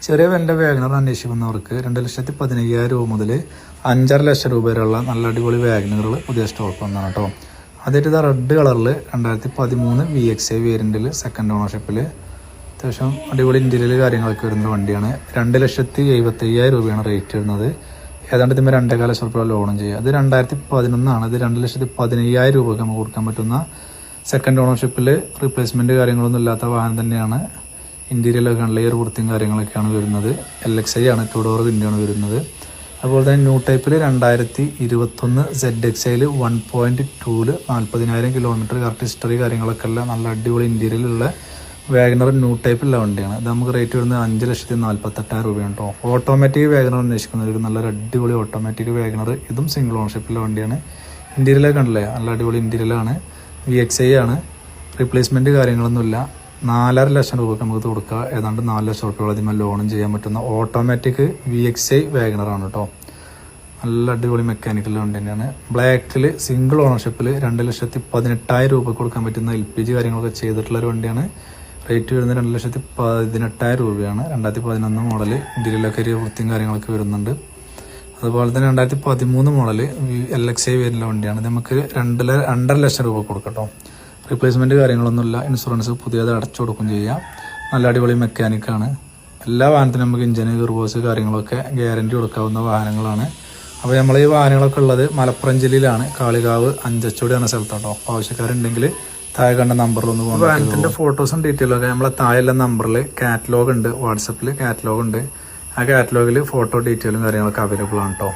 ചെറിയ വിലൻ്റെ വാഗണർ അന്വേഷിക്കുന്നവർക്ക് 2,15,000 രൂപ മുതൽ 5.5 ലക്ഷം രൂപ വരെയുള്ള നല്ല അടിപൊളി വാഗണറുകൾ പുതിയ സ്റ്റോക്ക് വന്നതാണ് കേട്ടോ. അതായത് ഇത് റെഡ് കളറിൽ 2013 VXI വേരിയൻറ്റിൽ സെക്കൻഡ് ഓണർഷിപ്പിൽ അത്യാവശ്യം അടിപൊളി ഇൻറ്റീരിയൽ കാര്യങ്ങളൊക്കെ വരുന്ന വണ്ടിയാണ്. 2,75,000 രൂപയാണ് റേറ്റ് വരുന്നത്. ഏതാണ്ട് ഇതിന്മേൽ 2.25 ലക്ഷം രൂപ ലോണും ചെയ്യുക. അത് 2011 ഇത് 2,15,000 രൂപയ്ക്ക് നമുക്ക് കൊടുക്കാൻ പറ്റുന്ന സെക്കൻഡ് ഓണർഷിപ്പിൽ റീപ്ലേസ്മെൻറ്റ് കാര്യങ്ങളൊന്നും ഇല്ലാത്ത വാഹനം തന്നെയാണ്. ഇൻറ്റീരിയലൊക്കെ നല്ല ഒരു വൃത്തിയും കാര്യങ്ങളൊക്കെയാണ് വരുന്നത്. LXI ആണ്, 2 ഡോർ വിൻഡോയാണ് വരുന്നത്. അതുപോലെ തന്നെ ന്യൂ ടൈപ്പിൽ 2021 ZXIയിൽ 1.2 40,000 കിലോമീറ്റർ കറക്റ്റ് ഹിസ്റ്ററി കാര്യങ്ങളൊക്കെ ഉള്ള നല്ല അടിപൊളി ഇൻറ്റീരിയലുള്ള വാഗണർ ന്യൂ ടൈപ്പുള്ള വണ്ടിയാണ്. ഇത് നമുക്ക് റേറ്റ് വരുന്നത് 5,48,000 രൂപയാണ് കേട്ടോ. ഓട്ടോമാറ്റിക് വാഗണർ അന്വേഷിക്കുന്നവർക്ക് നല്ലൊരു അടിപൊളി ഓട്ടോമാറ്റിക് വാഗണർ, ഇതും സിംഗിൾ ഓണർഷിപ്പിലുള്ള വണ്ടിയാണ്. ഇൻറ്റീരിയലൊക്കെ ഉണ്ടല്ലേ, നല്ല അടിപൊളി ഇൻറ്റീരിയലാണ്. VXI ആണ്, റീപ്ലേസ്മെൻറ്റ് കാര്യങ്ങളൊന്നുമില്ല. 4.5 ലക്ഷം രൂപയ്ക്ക് നമുക്ക് കൊടുക്കുക. ഏതാണ്ട് 4 ലക്ഷം രൂപയോളം അതിന്മേൽ ലോണും ചെയ്യാൻ പറ്റുന്ന ഓട്ടോമാറ്റിക് VXI വാഗണറാണ് കേട്ടോ. നല്ല അടിപൊളി മെക്കാനിക്കൽ വണ്ടി തന്നെയാണ്. ബ്ലാക്കിൽ സിംഗിൾ ഓണർഷിപ്പിൽ 2,18,000 രൂപ കൊടുക്കാൻ പറ്റുന്ന LPG കാര്യങ്ങളൊക്കെ ചെയ്തിട്ടുള്ളൊരു വണ്ടിയാണ്. റേറ്റ് വരുന്നത് 2,18,000 രൂപയാണ്. 2011 മോഡൽ, ഇന്ത്യയിലൊക്കെ ഒരു വൃത്തിയും കാര്യങ്ങളൊക്കെ വരുന്നുണ്ട്. അതുപോലെ തന്നെ 2013 മോഡൽ LXI വരുന്ന വണ്ടിയാണ്. ഇത് നമുക്ക് 2.5 ലക്ഷം രൂപ കൊടുക്കട്ടോ. റീപ്ലേസ്മെൻറ്റ് കാര്യങ്ങളൊന്നുമില്ല. ഇൻഷുറൻസ് പുതിയത് അടച്ചു കൊടുക്കും ചെയ്യാം. നല്ല അടിപൊളി മെക്കാനിക്കാണ്. എല്ലാ വാഹനത്തിനും നമുക്ക് ഇഞ്ചിന് ഗിയർബോക്സ് കാര്യങ്ങളൊക്കെ ഗ്യാരണ്ടി കൊടുക്കാവുന്ന വാഹനങ്ങളാണ്. അപ്പോൾ നമ്മൾ ഈ വാഹനങ്ങളൊക്കെ ഉള്ളത് മലപ്പുറം ജില്ലയിലാണ്, കാളികാവ് അഞ്ചച്ചോടി എന്ന സ്ഥലത്തോട്ടോ. ആവശ്യക്കാരുണ്ടെങ്കിൽ താഴെ കണ്ട നമ്പറിൽ ഒന്ന് പോകും. വാഹനത്തിൻ്റെ ഫോട്ടോസും ഡീറ്റെയിലൊക്കെ നമ്മളെ താഴെയുള്ള നമ്പറിൽ കാറ്റലോഗ് ഉണ്ട്, വാട്സപ്പിൽ കാറ്റലോഗ് ഉണ്ട്. ആ കാറ്റലോഗിൽ ഫോട്ടോ ഡീറ്റെയിലും കാര്യങ്ങളൊക്കെ അവൈലബിൾ ആണ് കേട്ടോ.